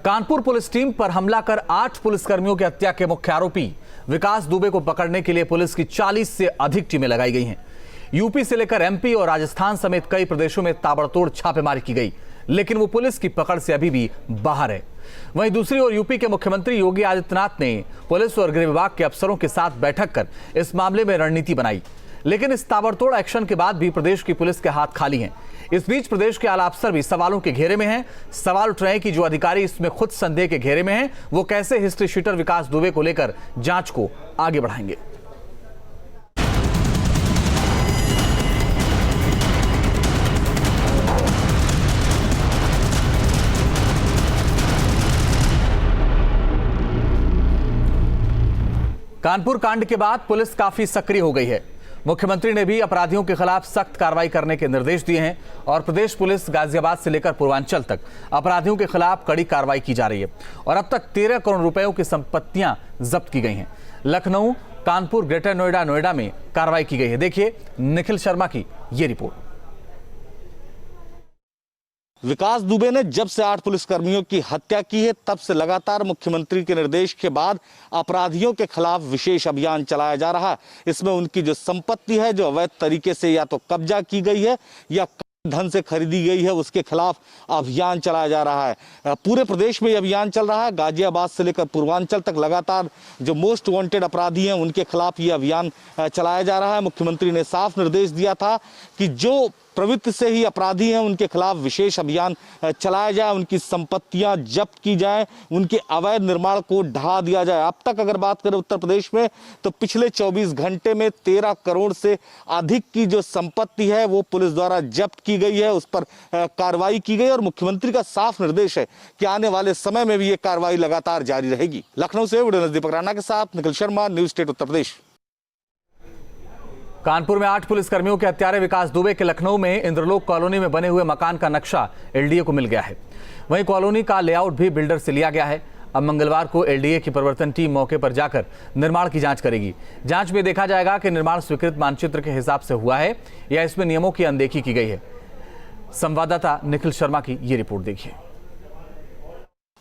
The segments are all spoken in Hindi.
कानपुर पुलिस टीम पर हमला कर 8 पुलिसकर्मियों की हत्या के मुख्य आरोपी विकास दुबे को पकड़ने के लिए पुलिस की 40 से अधिक टीमें लगाई गई हैं। यूपी से लेकर एमपी और राजस्थान समेत कई प्रदेशों में ताबड़तोड़ छापेमारी की गई, लेकिन वो पुलिस की पकड़ से अभी भी बाहर है। वहीं दूसरी ओर यूपी के मुख्यमंत्री योगी आदित्यनाथ ने पुलिस और गृह विभाग के अफसरों के साथ बैठक कर इस मामले में रणनीति बनाई, लेकिन इस ताबड़तोड़ एक्शन के बाद भी प्रदेश की पुलिस के हाथ खाली हैं। इस बीच प्रदेश के आला अफसर भी सवालों के घेरे में हैं। सवाल उठ रहे हैं कि जो अधिकारी इसमें खुद संदेह के घेरे में हैं, वो कैसे हिस्ट्री शीटर विकास दुबे को लेकर जांच को आगे बढ़ाएंगे। कानपुर कांड के बाद पुलिस काफी सक्रिय हो गई है। मुख्यमंत्री ने भी अपराधियों के खिलाफ सख्त कार्रवाई करने के निर्देश दिए हैं और प्रदेश पुलिस गाजियाबाद से लेकर पूर्वांचल तक अपराधियों के खिलाफ कड़ी कार्रवाई की जा रही है और अब तक 13 करोड़ रुपयों की संपत्तियां जब्त की गई हैं। लखनऊ, कानपुर, ग्रेटर नोएडा में कार्रवाई की गई है। देखिए निखिल शर्मा की ये रिपोर्ट। विकास दुबे ने जब से 8 पुलिसकर्मियों की हत्या की है, तब से लगातार मुख्यमंत्री के निर्देश के बाद अपराधियों के खिलाफ विशेष अभियान चलाया जा रहा है। इसमें उनकी जो संपत्ति है, जो अवैध तरीके से या तो कब्जा की गई है या धन से खरीदी गई है, उसके खिलाफ अभियान चलाया जा रहा है। पूरे प्रदेश में यह अभियान चल रहा है। गाजियाबाद से लेकर पूर्वांचल तक लगातार जो मोस्ट वांटेड अपराधी हैं, उनके खिलाफ ये अभियान चलाया जा रहा है। मुख्यमंत्री ने साफ निर्देश दिया था कि जो प्रवृत्ति से ही अपराधी हैं, उनके खिलाफ विशेष अभियान चलाया जाए, उनकी संपत्तियां जब्त की जाए, उनके अवैध निर्माण को ढहा दिया जाए। अब तक अगर बात करें उत्तर प्रदेश में, तो पिछले 24 घंटे में 13 करोड़ से अधिक की जो संपत्ति है वो पुलिस द्वारा जब्त की गई है, उस पर कार्रवाई की गई और मुख्यमंत्री का साफ निर्देश है कि आने वाले समय में भी ये कार्रवाई लगातार जारी रहेगी। लखनऊ से वीडियो दीपक राणा के साथ निखिल शर्मा, न्यूज स्टेट उत्तर प्रदेश। कानपुर में 8 पुलिसकर्मियों के हत्यारे विकास दुबे के लखनऊ में इंद्रलोक कॉलोनी में बने हुए मकान का नक्शा एलडीए को मिल गया है। वहीं कॉलोनी का लेआउट भी बिल्डर से लिया गया है। अब मंगलवार को एलडीए की प्रवर्तन टीम मौके पर जाकर निर्माण की जांच करेगी। जांच में देखा जाएगा कि निर्माण स्वीकृत मानचित्र के हिसाब से हुआ है या इसमें नियमों की अनदेखी की गई है। संवाददाता निखिल शर्मा की ये रिपोर्ट देखिए।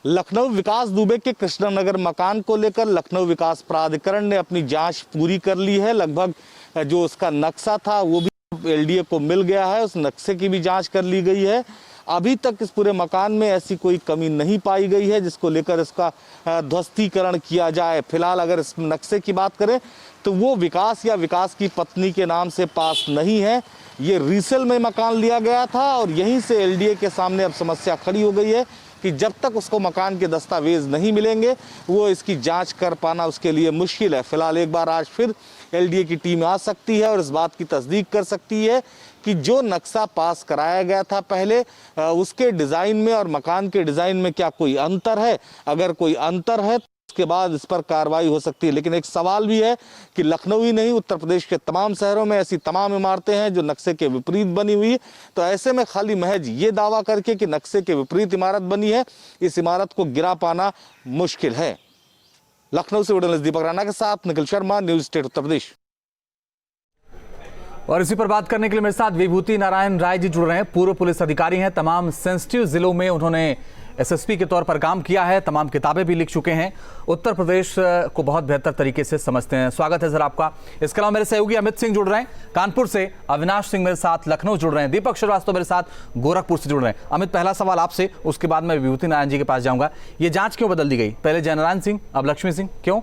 लखनऊ विकास दुबे के कृष्णनगर मकान को लेकर लखनऊ विकास प्राधिकरण ने अपनी जांच पूरी कर ली है। लगभग जो उसका नक्शा था वो भी एलडीए को मिल गया है, उस नक्शे की भी जांच कर ली गई है। अभी तक इस पूरे मकान में ऐसी कोई कमी नहीं पाई गई है जिसको लेकर इसका ध्वस्तीकरण किया जाए। फिलहाल अगर इस नक्शे की बात करें तो वो विकास या विकास की पत्नी के नाम से पास नहीं है। ये रीसेल में मकान लिया गया था और यहीं से एलडीए के सामने अब समस्या खड़ी हो गई है कि जब तक उसको मकान के दस्तावेज नहीं मिलेंगे वो इसकी जांच कर पाना उसके लिए मुश्किल है। फिलहाल एक बार आज फिर एलडीए की टीम आ सकती है और इस बात की तस्दीक कर सकती है कि जो नक्शा पास कराया गया था पहले, उसके डिज़ाइन में और मकान के डिज़ाइन में क्या कोई अंतर है। अगर कोई अंतर है तो उसके बाद इस पर कार्रवाई हो सकती है। लेकिन एक सवाल भी है कि लखनऊ ही नहीं, उत्तर प्रदेश के तमाम शहरों में ऐसी तमाम इमारतें हैं जो नक्शे के विपरीत बनी हुई है। तो ऐसे में खाली महज ये दावा करके कि नक्शे के विपरीत इमारत बनी है, इस इमारत को गिरा पाना मुश्किल है। लखनऊ से वीडियो दीपक राणा के साथ निखिल शर्मा, न्यूज स्टेट उत्तर प्रदेश। और इसी पर बात करने के लिए मेरे साथ विभूति नारायण राय जी जुड़ रहे हैं। पूर्व पुलिस अधिकारी हैं। तमाम सेंसिटिव जिलों में उन्होंने एसएसपी के तौर पर काम किया है, तमाम किताबें भी लिख चुके हैं, उत्तर प्रदेश को बहुत बेहतर तरीके से समझते हैं। स्वागत है सर आपका। इसके अलावा मेरे सहयोगी अमित सिंह जुड़ रहे हैं कानपुर से, अविनाश सिंह मेरे साथ लखनऊ जुड़ रहे हैं, दीपक श्रीवास्तव मेरे साथ गोरखपुर से जुड़ रहे हैं। अमित, पहला सवाल आपसे, उसके बाद मैं विभूति नारायण जी के पास जाऊंगा। ये जांच क्यों बदल दी गई? पहले जयनारायण सिंह, अब लक्ष्मी सिंह, क्यों?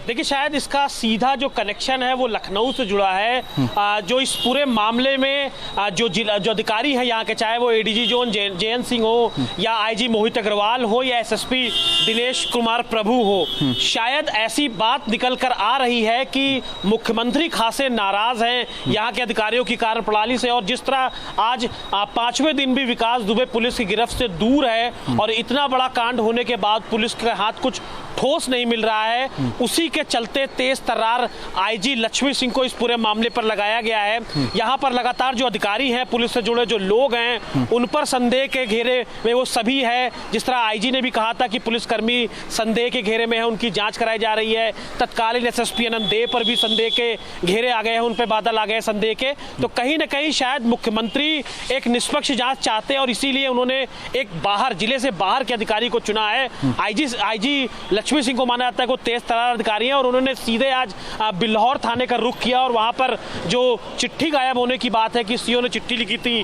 देखिए, शायद इसका सीधा जो कनेक्शन है वो लखनऊ से जुड़ा है। जो इस पूरे मामले में जो अधिकारी है यहाँ के, चाहे वो एडीजी जोन जयंत सिंह हो या आईजी मोहित अग्रवाल हो या एसएसपी दिनेश कुमार प्रभु हो, शायद ऐसी बात निकल कर आ रही है कि मुख्यमंत्री खासे नाराज हैं यहाँ के अधिकारियों की कार्यप्रणाली से। और जिस तरह आज 5वें दिन भी विकास दुबे पुलिस की गिरफ्त से दूर है और इतना बड़ा कांड होने के बाद पुलिस के हाथ कुछ ठोस नहीं मिल रहा है, उसी के चलते तेज तर्रार आईजी लक्ष्मी सिंह को इस पूरे मामले पर लगाया गया है। यहाँ पर लगातार जो अधिकारी हैं, पुलिस से जुड़े जो लोग हैं, उन पर संदेह के घेरे में वो सभी है। जिस तरह आईजी ने भी कहा था कि पुलिसकर्मी संदेह के घेरे में है, उनकी जांच कराई जा रही है। तत्कालीन एसएसपी अनंत देव पर भी संदेह के घेरे आ गए हैं, उन पर बादल आ गए संदेह के। तो कहीं ना कहीं शायद मुख्यमंत्री एक निष्पक्ष जांच चाहते हैं और इसीलिए उन्होंने एक बाहर, जिले से बाहर के अधिकारी को चुना है। आईजी लक्ष्मी सिंह को माना जाता है कि वो तेज तर्रार अधिकारी हैं और उन्होंने सीधे आज बिल्हौर थाने का रुख किया और वहां पर जो चिट्ठी गायब होने की बात है कि सीओ ने चिट्ठी लिखी थी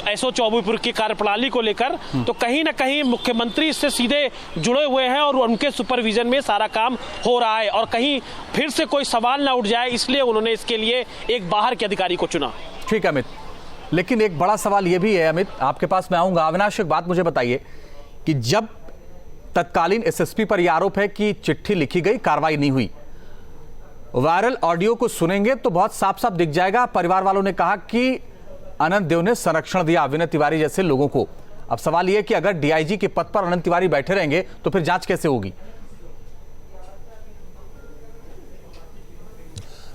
एसओ चौबीपुर की कार्यप्रणाली को लेकर, तो कहीं ना कहीं मुख्यमंत्री इससे सीधे जुड़े हुए हैं और उनके सुपरविजन में सारा काम हो रहा है और कहीं फिर से कोई सवाल ना उठ जाए, इसलिए उन्होंने इसके लिए एक बाहर के अधिकारी को चुना। ठीक है अमित, लेकिन एक बड़ा सवाल यह भी है अमित, आपके पास मैं आऊंगा। अविनाश, एक बात मुझे बताइए कि जब तत्कालीन एसएसपी पर यह आरोप है कि चिट्ठी लिखी गई, कार्रवाई नहीं हुई, वायरल ऑडियो को सुनेंगे तो बहुत साफ साफ दिख जाएगा। परिवार वालों ने कहा कि अनंत देव ने संरक्षण दिया विनय तिवारी जैसे लोगों को। अब सवाल यह कि अगर डीआईजी के पद पर अनंत तिवारी बैठे रहेंगे तो फिर जांच कैसे होगी?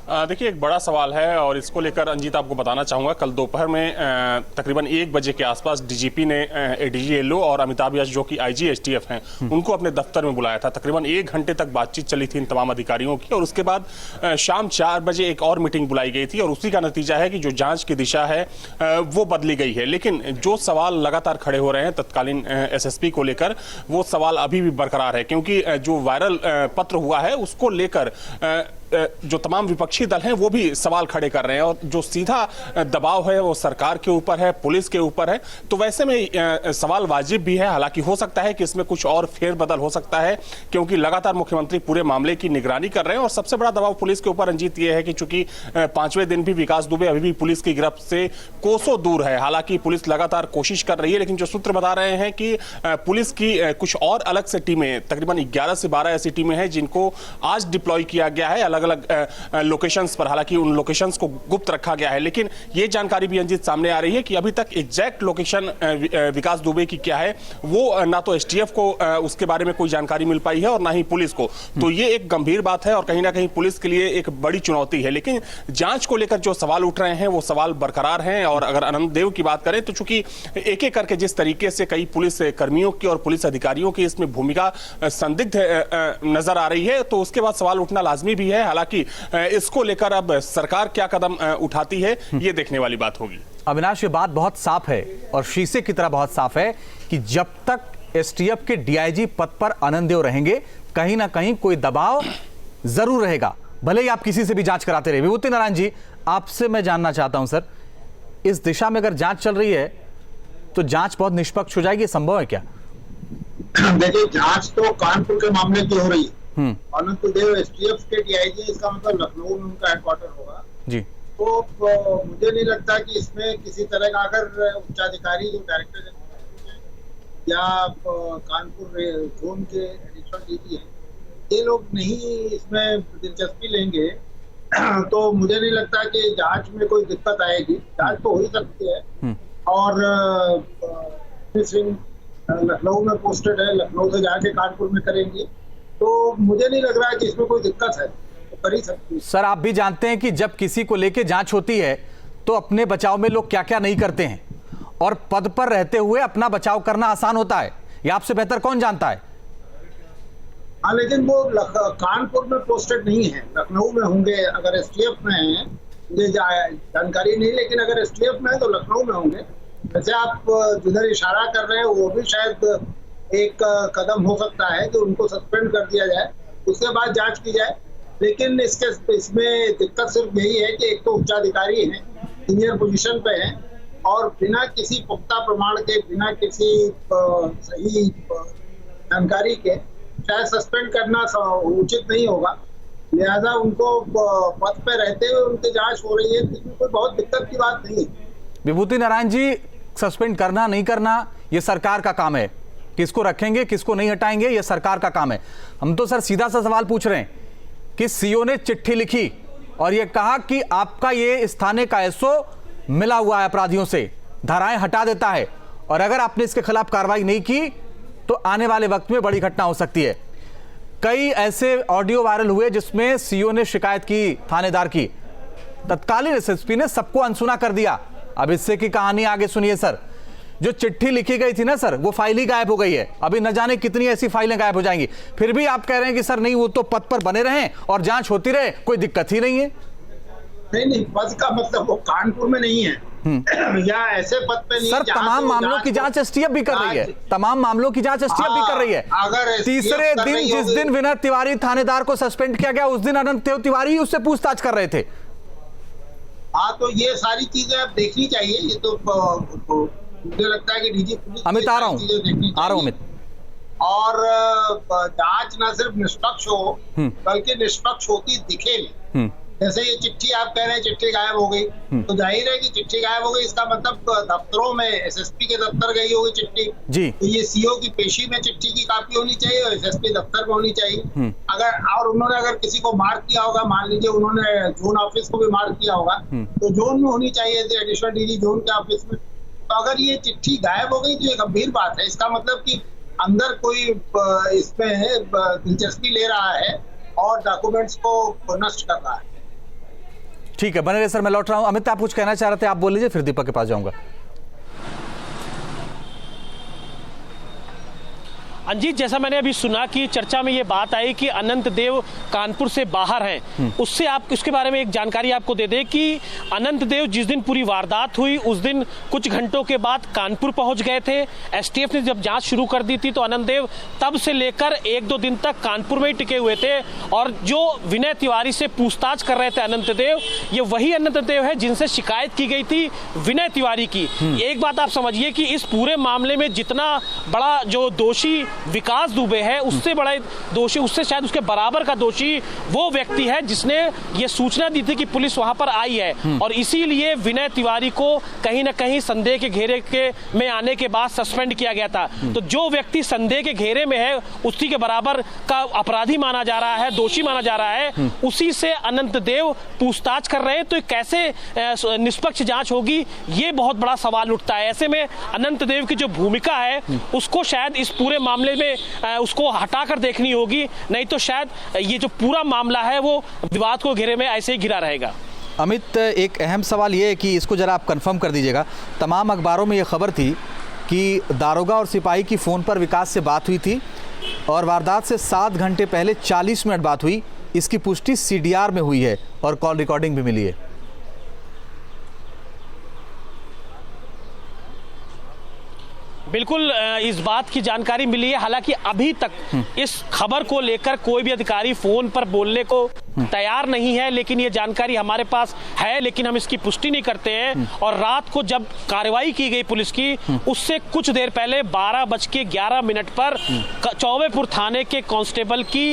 देखिए, एक बड़ा सवाल है और इसको लेकर अंजीत आपको बताना चाहूँगा। कल दोपहर में तकरीबन 1 बजे के आसपास डीजीपी ने एडीजी एलओ और अमिताभ यश, जो कि आईजी एसटीएफ हैं, उनको अपने दफ्तर में बुलाया था। तकरीबन 1 घंटे तक बातचीत चली थी इन तमाम अधिकारियों की और उसके बाद शाम 4 बजे एक और मीटिंग बुलाई गई थी और उसी का नतीजा है कि जो जाँच की दिशा है वो बदली गई है। लेकिन जो सवाल लगातार खड़े हो रहे हैं तत्कालीन एसएसपी को लेकर, वो सवाल अभी भी बरकरार है, क्योंकि जो वायरल पत्र हुआ है उसको लेकर जो तमाम विपक्षी दल हैं वो भी सवाल खड़े कर रहे हैं और जो सीधा दबाव है वो सरकार के ऊपर है, पुलिस के ऊपर है। तो वैसे में सवाल वाजिब भी है। हालांकि हो सकता है कि इसमें कुछ और फेरबदल हो सकता है, क्योंकि लगातार मुख्यमंत्री पूरे मामले की निगरानी कर रहे हैं और सबसे बड़ा दबाव पुलिस के ऊपर रंजीत ये है कि चूंकि 5वें दिन भी विकास दुबे अभी भी पुलिस की गिरफ्त से कोसों दूर है। हालांकि पुलिस लगातार कोशिश कर रही है, लेकिन जो सूत्र बता रहे हैं कि पुलिस की कुछ और अलग से टीमें, तकरीबन 11 से 12 ऐसी टीमें हैं जिनको आज डिप्लॉय किया गया है अलग अलग लोकेशंस पर। हालांकि उन लोकेशंस को गुप्त रखा गया है, लेकिन ये जानकारी भी अंजित सामने आ रही है कि अभी तक एग्जैक्ट लोकेशन विकास दुबे की क्या है वो ना तो एसटीएफ को उसके बारे में कोई जानकारी मिल पाई है और ना ही पुलिस को। तो ये एक गंभीर बात है और कहीं ना कहीं पुलिस के लिए एक बड़ी चुनौती है। लेकिन जांच को लेकर जो सवाल उठ रहे हैं वो सवाल बरकरार हैं। और अगर अनंत देव की बात करें तो चूंकि एक एक करके जिस तरीके से कई पुलिस कर्मियों की और पुलिस अधिकारियों की इसमें भूमिका संदिग्ध नजर आ रही है, तो उसके बाद सवाल उठना लाजमी भी है। हालांकि इसको लेकर अब सरकार क्या कदम उठाती है ये देखने वाली बात होगी। अविनाश, ये बात बहुत साफ है और शीशे की तरह बहुत साफ है कि जब तक एसटीएफ के डीआईजी पद पर अनंत देव रहेंगे, कहीं ना कहीं कोई दबाव जरूर रहेगा, भले ही आप किसी से भी जांच कराते रहे। विभूति नारायण जी, आपसे मैं जानना चाहता हूं सर, इस दिशा में अगर जांच चल रही है तो जांच बहुत निष्पक्ष हो जाएगी, संभव है क्या? देखिए, जांच तो कानपुर के मामले की हो रही है। अनंत देव एसटीएफ के डीआईजी, इसका मतलब लखनऊ में उनका हेडक्वार्टर होगा जी। तो मुझे नहीं लगता कि इसमें किसी तरह का, अगर उच्चाधिकारी जो डायरेक्टर या कानपुर जोन के एडिशनल डीजी हैं, ये लोग नहीं इसमें दिलचस्पी लेंगे तो मुझे नहीं लगता कि जांच में कोई दिक्कत आएगी। जांच तो हो ही सकती है और सिंह लखनऊ में पोस्टेड है, लखनऊ से जाके कानपुर में करेंगे, तो मुझे नहीं लग रहा है कि इसमें कोई दिक्कत है, तो कर ही सकती है। सर, आप भी जानते हैं कि जब किसी को लेके जांच होती है तो अपने बचाव में लोग क्या क्या नहीं करते हैं, और पद पर रहते हुए अपना बचाव करना आसान होता है, ये आपसे बेहतर कौन जानता है? हाँ, लेकिन वो कानपुर में पोस्टेड नहीं है, लखनऊ में होंगे। अगर एसटीएफ में है, मुझे जानकारी नहीं, लेकिन अगर एसटीएफ में है तो लखनऊ में होंगे। वैसे आप जिधर इशारा कर रहे हैं वो भी शायद एक कदम हो सकता है कि उनको सस्पेंड कर दिया जाए, उसके बाद जांच की जाए। लेकिन इसमें दिक्कत सिर्फ यही है कि एक तो उच्चाधिकारी हैं, सीनियर पोजीशन पे हैं और बिना किसी पुख्ता प्रमाण के, बिना किसी सही जानकारी के शायद सस्पेंड करना उचित नहीं होगा। लिहाजा उनको पद पे रहते हुए उनकी जांच हो रही है, इसमें कोई बहुत दिक्कत की बात नहीं है। विभूति नारायण जी, सस्पेंड करना नहीं करना ये सरकार का काम है, किसको रखेंगे किसको नहीं हटाएंगे ये सरकार का काम है। हम तो सर सीधा सा सवाल पूछ रहे हैं कि सीओ ने चिट्ठी लिखी और ये कहा कि आपका ये इस थाने का एसओ मिला हुआ है अपराधियों से, धाराएं हटा देता है, और अगर आपने इसके खिलाफ कार्रवाई नहीं की तो आने वाले वक्त में बड़ी घटना हो सकती है। कई ऐसे ऑडियो वायरल हुए जिसमें सीओ ने शिकायत की थानेदार की, तत्कालीन एसएसपी ने सबको अनसुना कर दिया। अब इससे की कहानी आगे सुनिए सर। जो चिट्ठी लिखी गई थी ना सर, वो फाइल ही गायब हो गई है। अभी न जाने कितनी ऐसी फाइलें गायब हो जाएंगी। फिर भी आप कह रहे हैं कि सर नहीं, वो तो पद पर बने रहें और जांच होती रहे, कोई दिक्कत ही नहीं है। नहीं, पद का मतलब वो कानपुर में नहीं है या ऐसे पद पे नहीं। सर तमाम मामलों की जांच एसटीएफ भी कर रही है, तमाम मामलों की जांच एसटीएफ भी कर रही है। अगर तीसरे दिन जिस दिन विनय तिवारी थानेदार को सस्पेंड किया गया, उस दिन अनंत देव तिवारी उससे पूछताछ कर रहे थे। हाँ, तो ये सारी चीजें अब देखनी चाहिए। ये तो मुझे लगता है कि डीजी पुलिस अमित आ रहा हूँ अमित। और जांच न सिर्फ निष्पक्ष हो बल्कि निष्पक्ष होती दिखे नहीं। जैसे ये चिट्ठी आप कह रहे हैं चिट्ठी गायब हो गई, तो जाहिर है कि चिट्ठी गायब हो गई, इसका मतलब दफ्तरों में एसएसपी के दफ्तर गई होगी चिट्ठी जी। तो ये सीओ की पेशी में चिट्ठी की कॉपी होनी चाहिए और एसएसपी दफ्तर में होनी चाहिए। अगर उन्होंने किसी को मार्क किया होगा, मान लीजिए उन्होंने जोन ऑफिस को भी मार्क किया होगा, तो जोन में होनी चाहिए थी, एडिशनल डीजी जोन के ऑफिस में। तो अगर ये चिट्ठी गायब हो गई तो ये गंभीर बात है। इसका मतलब कि अंदर कोई इसमें दिलचस्पी ले रहा है और डॉक्यूमेंट्स को नष्ट कर रहा है। ठीक है, बने रहे सर, मैं लौट रहा हूं। अमित आप कुछ कहना चाह रहे थे, आप बोल लीजिए, फिर दीपक के पास जाऊंगा। अंजीत, जैसा मैंने अभी सुना कि चर्चा में ये बात आई कि अनंत देव कानपुर से बाहर हैं, उससे आप उसके बारे में एक जानकारी आपको दे दें कि अनंत देव जिस दिन पूरी वारदात हुई उस दिन कुछ घंटों के बाद कानपुर पहुंच गए थे। एसटीएफ ने जब जांच शुरू कर दी थी तो अनंत देव तब से लेकर 1-2 दिन तक कानपुर में ही टिके हुए थे। और जो विनय तिवारी से पूछताछ कर रहे थे अनंत देव, ये वही अनंत देव है जिनसे शिकायत की गई थी विनय तिवारी की। एक बात आप समझिए कि इस पूरे मामले में जितना बड़ा जो दोषी विकास दुबे है, उससे बड़ा दोषी, उससे शायद उसके बराबर का दोषी वो व्यक्ति है जिसने ये सूचना दी थी कि पुलिस वहां पर आई है। और इसीलिए विनय तिवारी को कहीं ना कहीं संदेह के घेरे में आने के बाद सस्पेंड किया गया था। तो जो व्यक्ति संदेह के घेरे में है उसी के बराबर का अपराधी माना जा रहा है, दोषी माना जा रहा है, उसी से अनंत देव पूछताछ कर रहे हैं। तो कैसे निष्पक्ष जांच होगी, ये बहुत बड़ा सवाल उठता है। ऐसे में अनंत देव की जो भूमिका है उसको शायद इस पूरे मामले में उसको हटाकर देखनी होगी, नहीं तो शायद ये जो पूरा मामला है वो विवाद को घेरे में ऐसे ही घिरा रहेगा। अमित, एक अहम सवाल ये है कि इसको जरा आप कंफर्म कर दीजिएगा। तमाम अखबारों में ये खबर थी कि दारोगा और सिपाही की फ़ोन पर विकास से बात हुई थी और वारदात से 7 घंटे पहले 40 मिनट बात हुई। इसकी पुष्टि सीडीआर में हुई है और कॉल रिकॉर्डिंग भी मिली है। बिल्कुल इस बात की जानकारी मिली है। हालांकि अभी तक इस खबर को लेकर कोई भी अधिकारी फोन पर बोलने को तैयार नहीं है, लेकिन ये जानकारी हमारे पास है, लेकिन हम इसकी पुष्टि नहीं करते हैं। और रात को जब कार्रवाई की गई पुलिस की, उससे कुछ देर पहले 12:11 पर चौबेपुर थाने के कांस्टेबल की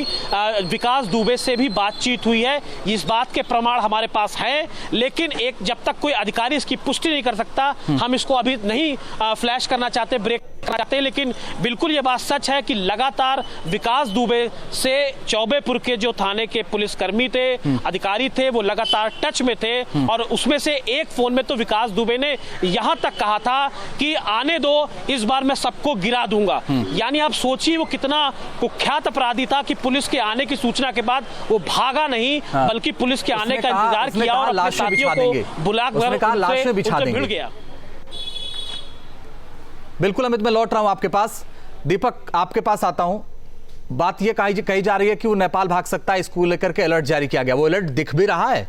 विकास दुबे से भी बातचीत हुई है। इस बात के प्रमाण हमारे पास हैं, लेकिन जब तक कोई अधिकारी इसकी पुष्टि नहीं कर सकता, हम इसको अभी नहीं फ्लैश करना चाहते, ब्रेक करना चाहते। लेकिन बिल्कुल ये बात सच है कि लगातार विकास दुबे से चौबेपुर के जो थाने के पुलिस कर्मी थे, अधिकारी थे, वो लगातार टच में थे। और उसमें से एक फोन में तो विकास दुबे ने यहां तक कहा था कि आने दो, इस बार मैं सबको गिरा दूंगा। यानी आप सोचिए वो कितना कुख्यात अपराधी था कि पुलिस के आने की सूचना के बाद वो भागा नहीं, बल्कि पुलिस के आने का इंतजार किया और अपने साथियों को बुलाकर लाशें बिछा देंगे, भिड़ गया। बिल्कुल अमित, मैं लौट रहा हूं आपके पास। दीपक, आपके पास आता हूं। बात यह कही जा रही है कि वो नेपाल भाग सकता है, इसको लेकर के अलर्ट जारी किया गया। वो अलर्ट दिख भी रहा है?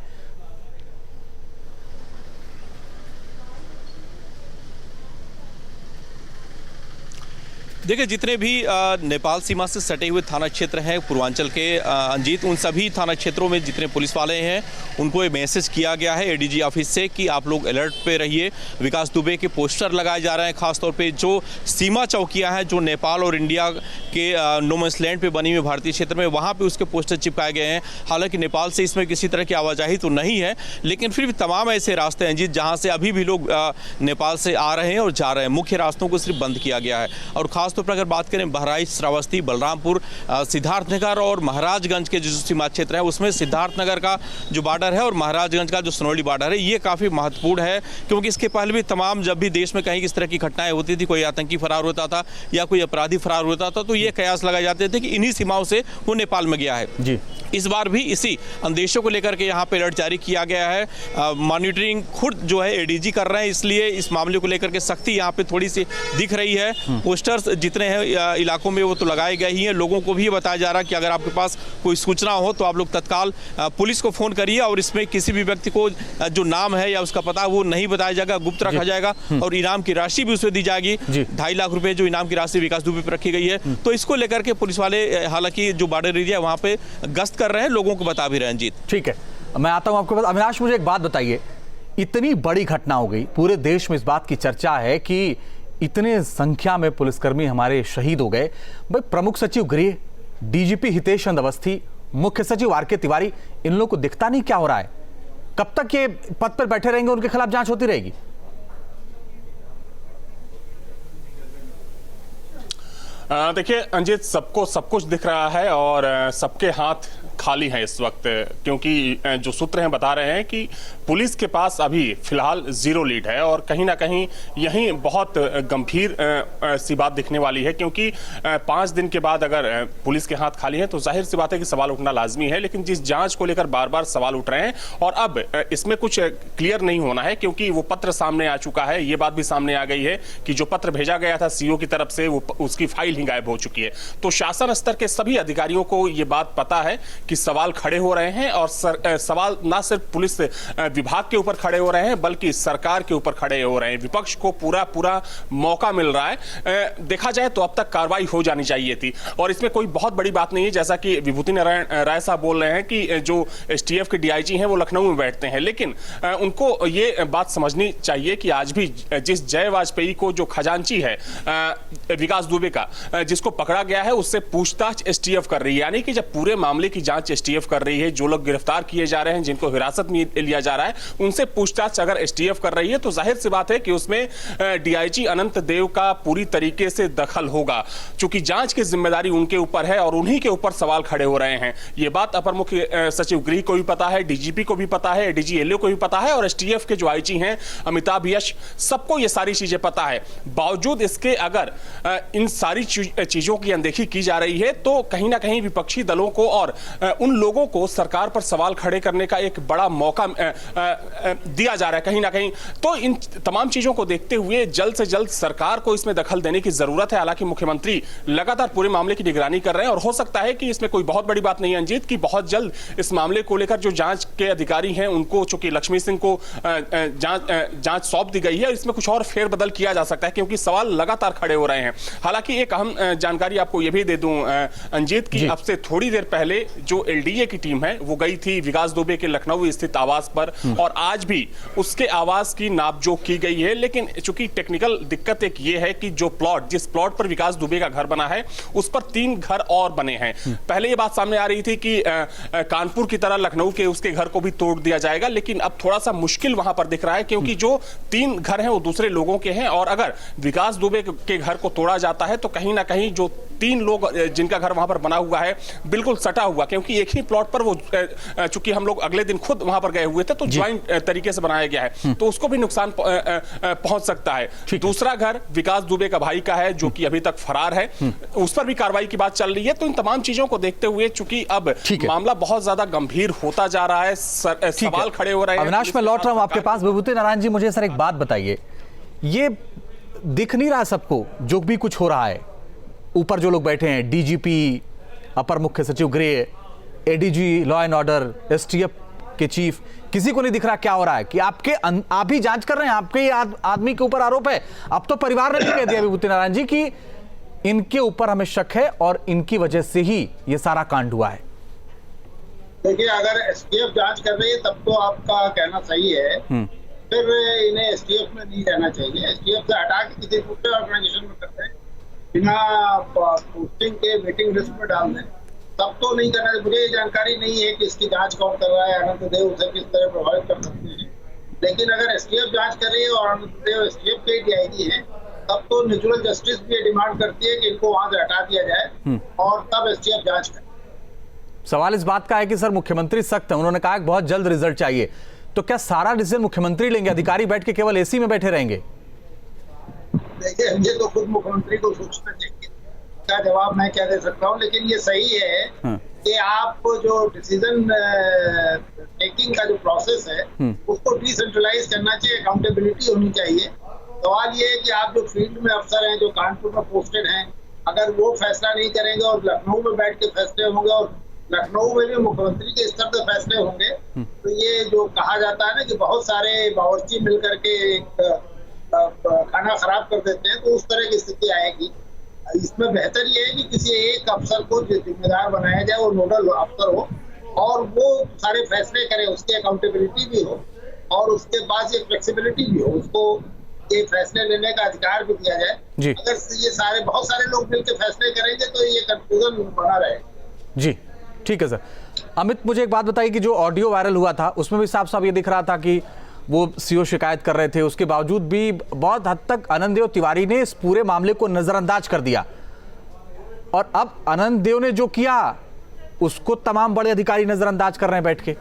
देखिए, जितने भी नेपाल सीमा से सटे हुए थाना क्षेत्र हैं पूर्वांचल के अंजीत, उन सभी थाना क्षेत्रों में जितने पुलिस वाले हैं उनको ये मैसेज किया गया है एडीजी ऑफिस से कि आप लोग अलर्ट पे रहिए। विकास दुबे के पोस्टर लगाए जा रहे हैं, खासतौर पे जो सीमा चौकियां हैं जो नेपाल और इंडिया के नो मैंस लैंड पे बनी हुई भारतीय क्षेत्र में, वहाँ पर उसके पोस्टर चिपकाए गए हैं। हालांकि नेपाल से इसमें किसी तरह की आवाजाही तो नहीं है, लेकिन फिर भी तमाम ऐसे रास्ते हैं अंजीत जहाँ से अभी भी लोग नेपाल से आ रहे हैं और जा रहे हैं। मुख्य रास्तों को सिर्फ बंद किया गया है और खास खासतौर पर अगर बात करें बहराइच, श्रावस्ती, बलरामपुर, सिद्धार्थनगर और महाराजगंज के जो सीमा क्षेत्र है उसमें सिद्धार्थनगर का जो बॉर्डर है और महाराजगंज का जो सनोली बॉर्डर है ये काफ़ी महत्वपूर्ण है, क्योंकि इसके पहले भी तमाम जब भी देश में कहीं इस तरह की घटनाएं होती थी, कोई आतंकी फरार होता था या कोई अपराधी फरार होता था, तो ये कयास लगाए जाते थे कि इन्हीं सीमाओं से वो नेपाल में गया है जी। इस बार भी इसी अंदेशों को लेकर के यहाँ पे अलर्ट जारी किया गया है। मॉनिटरिंग खुद जो है एडीजी कर रहे हैं, इसलिए इस मामले को लेकर के सख्ती यहाँ पे थोड़ी सी दिख रही है। पोस्टर्स जितने हैं इलाकों में वो तो लगाए गए ही हैं, लोगों को भी ये बताया जा रहा है कि अगर आपके पास कोई सूचना हो तो आप लोग तत्काल पुलिस को फोन करिए और इसमें किसी भी व्यक्ति को जो नाम है या उसका पता वो नहीं बताया जाएगा, गुप्त रखा जाएगा और इनाम की राशि भी उसमें दी जाएगी। 2.5 लाख रुपए जो इनाम की राशि विकास दुबे पर रखी गई है। तो इसको लेकर के पुलिस वाले हालांकि जो बॉर्डर एरिया है वहाँ पे गश्त कर रहे हैं, लोगों को बता भी रहे हैं। जीत ठीक है, मैं आता हूं आपके पास। अविनाश, मुझे एक बात बताइए, इतनी बड़ी घटना हो गई, पूरे देश में इस बात की चर्चा है कि इतने संख्या में पुलिसकर्मी हमारे शहीद हो गए। भाई, प्रमुख सचिव गृह, डीजीपी हितेश चंद्र अवस्थी, मुख्य सचिव आर के तिवारी, इन लोगों को दिखता नहीं क्या हो रहा है? कब तक ये पद पर बैठे रहेंगे, उनके खिलाफ जांच होती रहेगी? देखिए अंजित, सबको सब कुछ दिख रहा है और सबके हाथ खाली हैं इस वक्त, क्योंकि जो सूत्र हैं बता रहे हैं कि पुलिस के पास अभी फिलहाल 0 लीड है और कहीं ना कहीं यही बहुत गंभीर सी बात दिखने वाली है, क्योंकि 5 दिन के बाद अगर पुलिस के हाथ खाली हैं तो जाहिर सी बात है कि सवाल उठना लाजमी है। लेकिन जिस जांच को लेकर बार बार सवाल उठ रहे हैं और अब इसमें कुछ क्लियर नहीं होना है, क्योंकि वो पत्र सामने आ चुका है, ये बात भी सामने आ गई है कि जो पत्र भेजा गया था सीओ की तरफ से वो उसकी फाइल ही गायब हो चुकी है। तो शासन स्तर के सभी अधिकारियों को ये बात पता है कि सवाल खड़े हो रहे हैं और सवाल ना सिर्फ पुलिस विभाग के ऊपर खड़े हो रहे हैं बल्कि सरकार के ऊपर खड़े हो रहे हैं। विपक्ष को पूरा मौका मिल रहा है। देखा जाए तो अब तक कार्रवाई हो जानी चाहिए थी और इसमें कोई बहुत बड़ी बात नहीं है, जैसा कि विभूति नारायण राय साहब बोल रहे हैं कि जो एसटीएफ के डीआईजी हैं वो लखनऊ में बैठते हैं, लेकिन उनको ये बात समझनी चाहिए कि आज भी जिस जय वाजपेयी को जो खजांची है विकास दुबे का, जिसको पकड़ा गया है, उससे पूछताछ एसटीएफ कर रही है। यानी कि जब पूरे मामले की जांच एसटीएफ कर रही है, जो लोग गिरफ्तार किए जा रहे हैं, जिनको हिरासत में लिया जा रहा है, उनसे पूछताछ अगर एसटीएफ कर रही है तो जाहिर सी बात है कि उसमें डीआईजी अनंत देव का पूरी तरीके से दखल होगा, क्योंकि जांच की जिम्मेदारी उनके ऊपर है और उन्हीं के ऊपर सवाल खड़े हो रहे हैं। ये बात अपर मुख्य सचिव गृह को भी पता है, डीजीपी को भी पता है, एडीजी एलओ को भी पता है और एसटीएफ के जो आईजी हैं अमिताभ यश, सबको ये सारी चीजें पता है। बावजूद इसके अगर इन सारी चीजों की अनदेखी की जा रही है तो कहीं ना कहीं विपक्षी दलों को और उन लोगों को सरकार पर सवाल खड़े करने का एक बड़ा मौका दिया जा रहा है कहीं ना कहीं। तो इन तमाम चीजों को देखते हुए जल्द से जल्द सरकार को इसमें दखल देने की जरूरत है। हालांकि मुख्यमंत्री लगातार पूरे मामले की निगरानी कर रहे हैं और हो सकता है कि इसमें कोई बहुत बड़ी बात नहीं है अंजीत, कि बहुत जल्द इस मामले को लेकर जो जांच के अधिकारी हैं उनको, चूंकि लक्ष्मी सिंह को जांच सौंप दी गई है, इसमें कुछ और फेरबदल किया जा सकता है क्योंकि सवाल लगातार खड़े हो रहे हैं। हालांकि एक अहम जानकारी आपको यह भी दे दूं अंजीत की अब से थोड़ी देर पहले जो एलडीए की टीम है वो गई थी विकास दुबे के लखनऊ स्थित आवास पर और आज भी उसके आवास की नापजोख की गई है। लेकिन चूंकि टेक्निकल दिक्कत एक ये है कि जो जिस प्लॉट पर विकास दुबे का घर बना है उस पर 3 घर और बने हैं। पहले ये बात सामने आ रही थी कि कानपुर की तरह लखनऊ के उसके घर को भी तोड़ दिया जाएगा, लेकिन अब थोड़ा सा मुश्किल वहां पर दिख रहा है क्योंकि जो 3 घर हैं वो दूसरे लोगों के हैं और अगर विकास दुबे के घर को तोड़ा जाता है तो कहीं ना कहीं जो 3 लोग जिनका घर वहां पर बना हुआ है बिल्कुल सटा हुआ, क्योंकि एक ही प्लॉट पर वो चूंकि हम लोग अगले दिन खुद वहां पर गए हुए थे तो ज्वाइंट तरीके से बनाया गया है तो उसको भी नुकसान पहुंच सकता है। दूसरा घर विकास दुबे का भाई का है जो कि अभी तक फरार है, उस पर भी कार्रवाई की बात चल रही है। तो इन तमाम चीजों को देखते हुए चूंकि अब मामला बहुत ज्यादा गंभीर होता जा रहा है, सवाल खड़े हो रहे हैं। अविनाश, मैं लौट रहा हूं आपके पास। विभूति नारायण जी, मुझे सर एक बात बताइए, ये दिख नहीं रहा सबको जो भी कुछ हो रहा है? ऊपर जो लोग बैठे हैं, डीजीपी, अपर मुख्य सचिव गृह, ADG law and order, STF के चीफ, किसी को नहीं दिख रहा क्या हो रहा है? कि आप भी जांच कर रहे हैं, आपके आदमी के ऊपर आरोप है। अब तो परिवार ने भी कह दिया विभूति नारायण जी कि इनके ऊपर हमें शक है और इनकी वजह से ही ये सारा कांड हुआ है। देखिए, अगर एसटीएफ जांच कर रही है तब तो आपका कहना सही है, फिर इन्हें एसटीएफ में नहीं रहना चाहिए। एसटीएफ से हटा के किसी दूसरे ऑर्गेनाइजेशन में करते हैं, बिना पोस्टिंग के वेटिंग लिस्ट में डाल दें, तब तो नहीं करना। मुझे जानकारी नहीं है कि इसकी जांच कौन कर रहा है, अनंत देव उसे किस तरह प्रभावित कर सकते हैं, लेकिन अगर एसटीएफ जांच कर रही है और अनंत देव एसटीएफ के डीआईजी हैं तब तो नेचुरल जस्टिस भी ये डिमांड करती है कि इनको वहां से हटा दिया जाए और तब एसटीएफ जांच करे। सवाल इस बात का है कि सर मुख्यमंत्री सख्त है, उन्होंने कहा कि बहुत जल्द रिजल्ट चाहिए, तो क्या सारा डिसीजन मुख्यमंत्री लेंगे, अधिकारी बैठ के केवल एसी में बैठे रहेंगे? देखिए, ये तो खुद मुख्यमंत्री को सोचना चाहिए, इसका जवाब मैं क्या दे सकता हूँ। लेकिन ये सही है कि आप जो डिसीजन टेकिंग का जो प्रोसेस है उसको डिसेंट्रलाइज करना चाहिए, अकाउंटेबिलिटी होनी चाहिए। सवाल ये है कि आप जो फील्ड में अफसर हैं, जो कानपुर में पोस्टेड हैं, अगर वो फैसला नहीं करेंगे और लखनऊ में बैठ के फैसले होंगे और लखनऊ में भी मुख्यमंत्री के स्तर से फैसले होंगे, तो ये जो कहा जाता है ना कि बहुत सारे बावर्ची मिल करके एक खाना खराब कर देते हैं, तो उस तरह की स्थिति आएगी। इसमें बेहतर ये है कि किसी एक अफसर को जिम्मेदार बनाया जाए, वो नोडल अफसर हो और वो सारे फैसले करे, उसकी अकाउंटेबिलिटी भी हो और उसके पास ये फ्लेक्सिबिलिटी भी हो, उसको ये फैसले लेने का अधिकार भी दिया जाए। अगर ये बहुत सारे लोग मिलकर फैसले करेंगे तो ये कंफ्यूजन बना रहेगा। जी ठीक है सर। अमित, मुझे एक बात बताइए कि जो ऑडियो वायरल हुआ था उसमें भी साफ साफ ये दिख रहा था कि वो सीओ शिकायत कर रहे थे, उसके बावजूद भी बहुत हद तक आनंद देव तिवारी ने इस पूरे मामले को नजरअंदाज कर दिया और अब आनंद देव ने जो किया उसको तमाम बड़े अधिकारी नजरअंदाज कर रहे हैं बैठ के।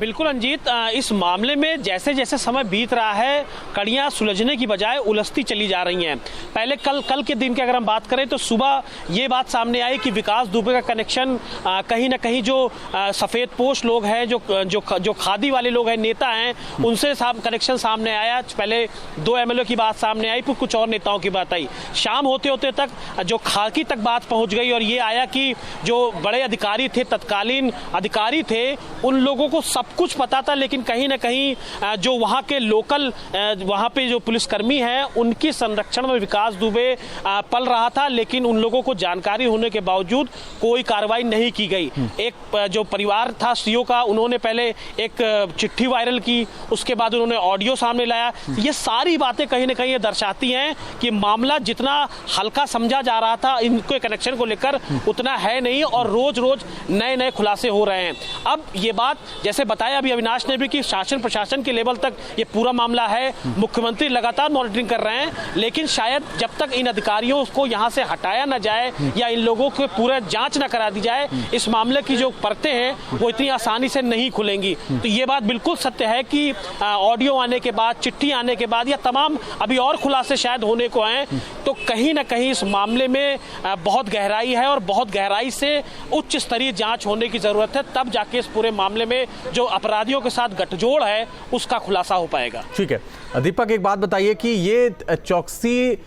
बिल्कुल अंजीत, इस मामले में जैसे जैसे समय बीत रहा है कड़ियां सुलझने की बजाय उलझती चली जा रही हैं। पहले कल के दिन की अगर हम बात करें तो सुबह ये बात सामने आई कि विकास दुबे का कनेक्शन कहीं ना कहीं जो सफ़ेद पोश लोग हैं, जो खादी वाले लोग हैं, नेता हैं, उनसे कनेक्शन सामने आया। पहले 2 एमएलए की बात सामने आई, फिर कुछ और नेताओं की बात आई। शाम होते होते तक जो खाकी तक बात पहुंच गई और ये आया कि जो बड़े अधिकारी थे, तत्कालीन अधिकारी थे, उन लोगों को सब कुछ पता था, लेकिन कहीं ना कहीं जो वहां के लोकल वहां पे जो पुलिसकर्मी हैं उनकी संरक्षण में विकास दुबे पल रहा था, लेकिन उन लोगों को जानकारी होने के बावजूद कोई कार्रवाई नहीं की गई। एक जो परिवार था सीओ का, उन्होंने पहले एक चिट्ठी वायरल की, उसके बाद उन्होंने ऑडियो सामने लाया। ये सारी बातें कहीं ना कहीं दर्शाती हैं कि मामला जितना हल्का समझा जा रहा था इनके कनेक्शन को लेकर उतना है नहीं और रोज रोज नए नए खुलासे हो रहे हैं। अब ये बात जैसे बताया अभी अविनाश ने भी कि शासन प्रशासन के लेवल तक ये पूरा मामला है, मुख्यमंत्री लगातार मॉनिटरिंग कर रहे हैं, लेकिन शायद जब तक इन अधिकारियों को यहाँ से हटाया ना जाए या इन लोगों को पूरा जांच ना करा दी जाए, इस मामले की जो परतें हैं वो इतनी आसानी से नहीं खुलेंगी। तो ये बात बिल्कुल सत्य है कि ऑडियो आने के बाद, चिट्ठी आने के बाद या तमाम अभी और खुलासे शायद होने को हैं, तो कहीं ना कहीं इस मामले में बहुत गहराई है और बहुत गहराई से उच्च स्तरीय जांच होने की जरूरत है, तब जाके इस पूरे मामले में जो अपराधियों के साथ गठजोड़ है उसका खुलासा हो पाएगा। ठीक है दीपक, एक बात बताइए कि ये चौकसी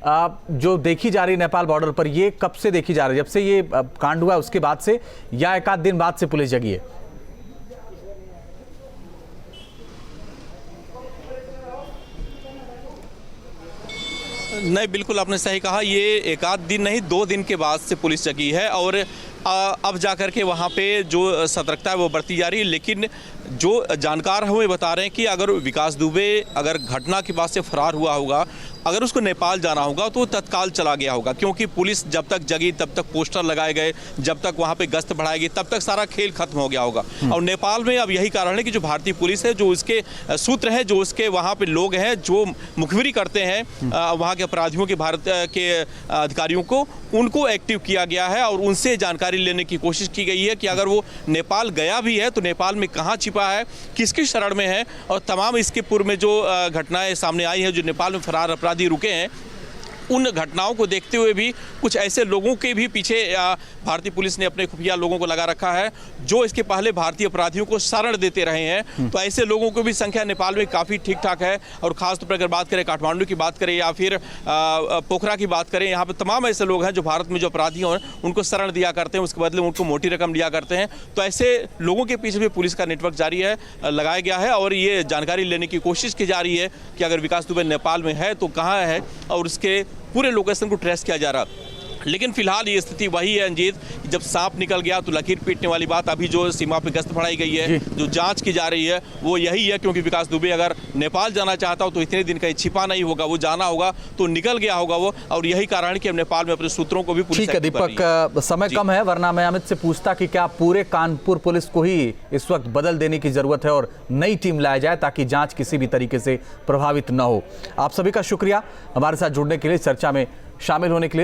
जो देखी जा रही है नेपाल बॉर्डर पर, ये कब से देखी जा रही है? जब से ये कांड हुआ उसके बाद से या एक आध दिन बाद से पुलिस जगी है? नहीं, बिल्कुल आपने सही कहा, ये एक आध दिन नहीं 2 दिन के बाद से पुलिस जगी है और अब जाकर के वहाँ पे जो सतर्कता है वो बढ़ती जा रही है। लेकिन जो जानकार हमें बता रहे हैं कि अगर विकास दुबे अगर घटना के बाद से फरार हुआ होगा, अगर उसको नेपाल जाना होगा तो तत्काल चला गया होगा, क्योंकि पुलिस जब तक जगी तब तक पोस्टर लगाए गए, जब तक वहाँ पे गश्त बढ़ाई गई तब तक सारा खेल खत्म हो गया होगा। और नेपाल में अब यही कारण है कि जो भारतीय पुलिस है, जो उसके सूत्र हैं, जो उसके वहाँ पे लोग हैं जो मुखबिरी करते हैं वहाँ के अपराधियों के, भारत के अधिकारियों को, उनको एक्टिव किया गया है और उनसे जानकारी लेने की कोशिश की गई है कि अगर वो नेपाल गया भी है तो नेपाल में कहाँ छिपा है, किसकी शरण में है। और तमाम इसके पूर्व में जो घटनाएं सामने आई हैं, जो नेपाल में फरार अपराधी रुके हैं, उन घटनाओं को देखते हुए भी कुछ ऐसे लोगों के भी पीछे भारतीय पुलिस ने अपने खुफिया लोगों को लगा रखा है जो इसके पहले भारतीय अपराधियों को शरण देते रहे हैं। तो ऐसे लोगों की भी संख्या नेपाल में काफ़ी ठीक ठाक है। और ख़ासतौर पर अगर बात करें काठमांडू की बात करें या फिर पोखरा की बात करें, यहाँ पर तमाम ऐसे लोग हैं जो भारत में जो अपराधी हैं उनको शरण दिया करते हैं, उसके बदले उनको मोटी रकम दिया करते हैं। तो ऐसे लोगों के पीछे भी पुलिस का नेटवर्क जारी है, लगाया गया है और ये जानकारी लेने की कोशिश की जा रही है कि अगर विकास दुबे नेपाल में है तो कहाँ है और उसके पूरे लोकेशन को ट्रेस किया जा रहा है। लेकिन फिलहाल ये स्थिति वही है अंजीत, जब सांप निकल गया तो लकीर पीटने वाली बात। अभी जो सीमा पे गश्त बढ़ाई गई है, जो जांच की जा रही है वो यही है, क्योंकि विकास दुबे अगर नेपाल जाना चाहता हो तो इतने दिन कहीं छिपा नहीं होगा, वो जाना होगा तो निकल गया होगा वो, और यही कारण है कि अब नेपाल में अपने सूत्रों को भी पुलिस ठीक है दीपक, समय कम है, वरना मैं अमित से पूछता कि क्या पूरे कानपुर पुलिस को ही इस वक्त बदल देने की जरूरत है और नई टीम लाया जाए ताकि जांच किसी भी तरीके से प्रभावित न हो। आप सभी का शुक्रिया हमारे साथ जुड़ने के लिए, चर्चा में शामिल होने के लिए।